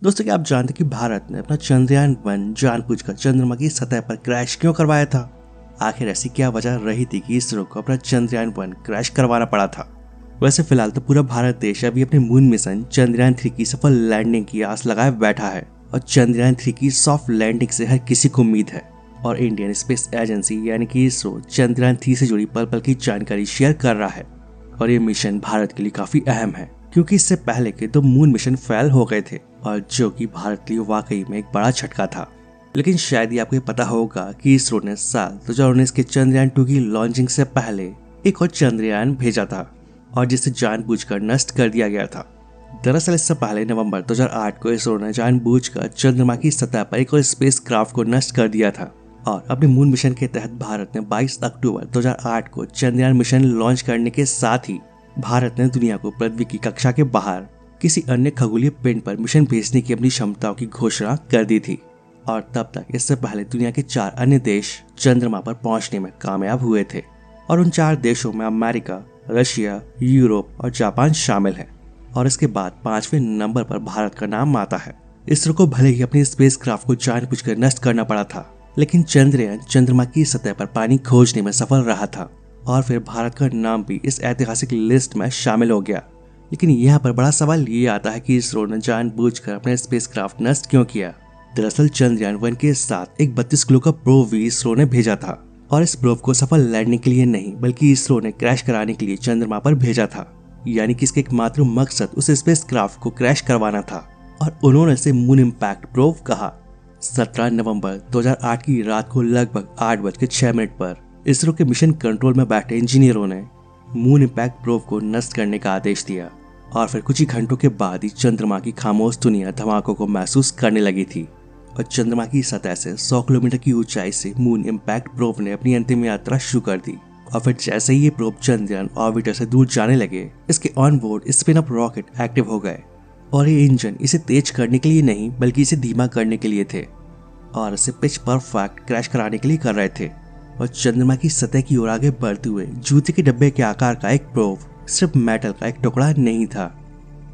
दोस्तों, क्या आप जानते कि भारत ने अपना चंद्रयान-1 जानबूझकर चंद्रमा की सतह पर क्रैश क्यों करवाया था? आखिर ऐसी क्या वजह रही थी कि इसरो को अपना चंद्रयान-1 क्रैश करवाना पड़ा था? वैसे फिलहाल तो पूरा भारत देश अभी अपने मून मिशन चंद्रयान-3 की सफल लैंडिंग की आस लगाए बैठा है और चंद्रयान-3 की सॉफ्ट लैंडिंग से हर किसी को उम्मीद है। और इंडियन स्पेस एजेंसी यानी कि इसरो चंद्रयान-3 से जुड़ी पल पल की जानकारी शेयर कर रहा है। और ये मिशन भारत के लिए काफी अहम है क्योंकि इससे पहले के 2 मून मिशन फेल हो गए थे और जो कि भारत के लिए वाकई में एक बड़ा झटका था। लेकिन शायद ही आपको ये पता होगा कि इसरो ने साल 2019 के चंद्रयान-2 की लॉन्चिंग से पहले एक और चंद्रयान भेजा था और जिसे जानबूझकर नष्ट कर दिया गया था। दरअसल इससे पहले नवंबर 2008 को इसरो ने जानबूझकर चंद्रमा की सतह पर एक और स्पेस क्राफ्ट को नष्ट कर दिया था और अपने मून मिशन के तहत भारत ने 22 अक्टूबर 2008 को चंद्रयान मिशन लॉन्च करने के साथ ही भारत ने दुनिया को पृथ्वी की कक्षा के बाहर किसी अन्य खगोलीय पिंड पर मिशन भेजने की अपनी क्षमताओं की घोषणा कर दी थी। और तब तक इससे पहले दुनिया के 4 अन्य देश चंद्रमा पर पहुंचने में कामयाब हुए थे और उन 4 देशों में अमेरिका, रशिया, यूरोप और जापान शामिल है। और इसके बाद 5वें नंबर पर भारत का नाम आता है। इसरो को भले ही अपनी स्पेसक्राफ्ट को जानबूझकर नष्ट करना पड़ा था, लेकिन चंद्रयान चंद्रमा की सतह पर पानी खोजने में सफल रहा था और फिर भारत का नाम भी इस ऐतिहासिक लिस्ट में शामिल हो गया। लेकिन यहाँ पर बड़ा सवाल ये आता है कि इसरो ने जानबूझकर अपने स्पेसक्राफ्ट नष्ट क्यों किया। दरअसल चंद्रयान-1 के साथ एक 32 किलो का प्रोब भी इसरो ने भेजा था और इस प्रोब को सफल लैंडिंग के लिए नहीं बल्कि इसरो ने क्रैश कराने के लिए चंद्रमा पर भेजा था। यानी कि इसका एकमात्र मकसद उस स्पेसक्राफ्ट को क्रैश करवाना था और उन्होंने इसे मून इम्पैक्ट प्रोब कहा। 17 नवंबर 2008 की रात को लगभग 8:06 पर इसरो के मिशन कंट्रोल में बैठे इंजीनियरों ने मून इम्पैक्ट प्रोब को नष्ट करने का आदेश दिया और फिर कुछ ही घंटों के बाद ही चंद्रमा की खामोश दुनिया धमाकों को महसूस करने लगी थी और चंद्रमा की सतह से 100 किलोमीटर की ऊंचाई से मून इम्पैक्ट प्रोब ने अपनी अंतिम यात्रा शुरू कर दी। और फिर जैसे ही ये प्रोब चंद्रयान ऑर्बिटर से दूर जाने लगे, इसके on board spin up rocket active हो गए और ये इंजन इसे तेज करने के लिए नहीं बल्कि इसे धीमा करने के लिए थे और इसे पिच परफेक्ट क्रैश कराने के लिए कर रहे थे। और चंद्रमा की सतह की ओर आगे बढ़ते हुए जूते के डब्बे के आकार का एक प्रोब सिर्फ मेटल का एक टुकड़ा नहीं था,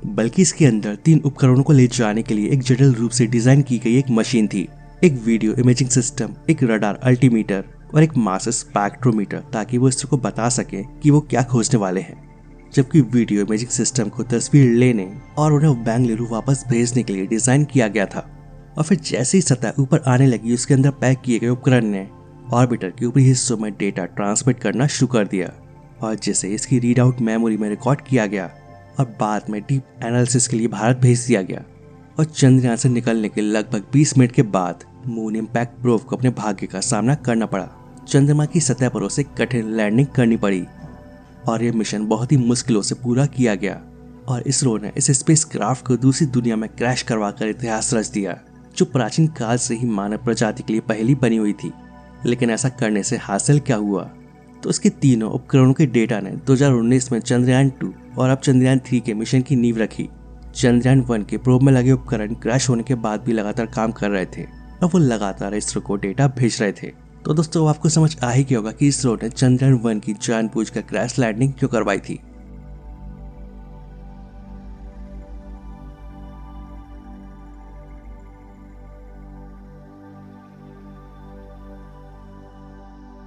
बल्कि इसके अंदर 3 उपकरणों को ले जाने के लिए एक जटिल रूप से डिजाइन की गई एक मशीन थी। एक वीडियो इमेजिंग सिस्टम, एक रडार अल्टीमीटर और एक मास स्पेक्ट्रोमीटर, ताकि वो इसको बता सके कि वो क्या खोजने वाले हैं। जबकि वीडियो इमेजिंग सिस्टम को तस्वीर लेने और उन्हें बेंगलुरु वापस भेजने के लिए डिजाइन किया गया था। और फिर जैसे ही सतह ऊपर आने लगी, उसके अंदर पैक किए गए उपकरण ने ऑर्बिटर के ऊपरी हिस्सों में डेटा ट्रांसमिट करना शुरू कर दिया और जिसे इसकी रीड आउट मेमोरी में रिकॉर्ड किया गया और बाद में डीप एनालिसिस के लिए भारत भेज दिया गया। और चंद्रयान से निकलने के लगभग 20 मिनट के बाद मून इम्पैक्ट प्रोब को अपने भाग्य का सामना करना पड़ा। चंद्रमा की सतह पर उसे कठिन लैंडिंग करनी पड़ी और यह मिशन बहुत ही मुश्किलों से पूरा किया गया और इसरो ने इस स्पेसक्राफ्ट को दूसरी दुनिया में क्रैश करवाकर इतिहास रच दिया, जो प्राचीन काल से ही मानव प्रजाति के लिए पहली बनी हुई थी। लेकिन ऐसा करने से हासिल क्या हुआ? तो इसके तीनों उपकरणों के डेटा ने 2019 में चंद्रयान-2 और अब चंद्रयान-3 के मिशन की नींव रखी। चंद्रयान-1 के प्रोब में लगे उपकरण क्रैश होने के बाद भी लगातार काम कर रहे थे और वो लगातार इसरो को डेटा भेज रहे थे। तो दोस्तों, आपको समझ आ ही गया होगा कि इसरो ने चंद्रयान-1 की जानबूझकर क्रैश लैंडिंग क्यों करवाई थी।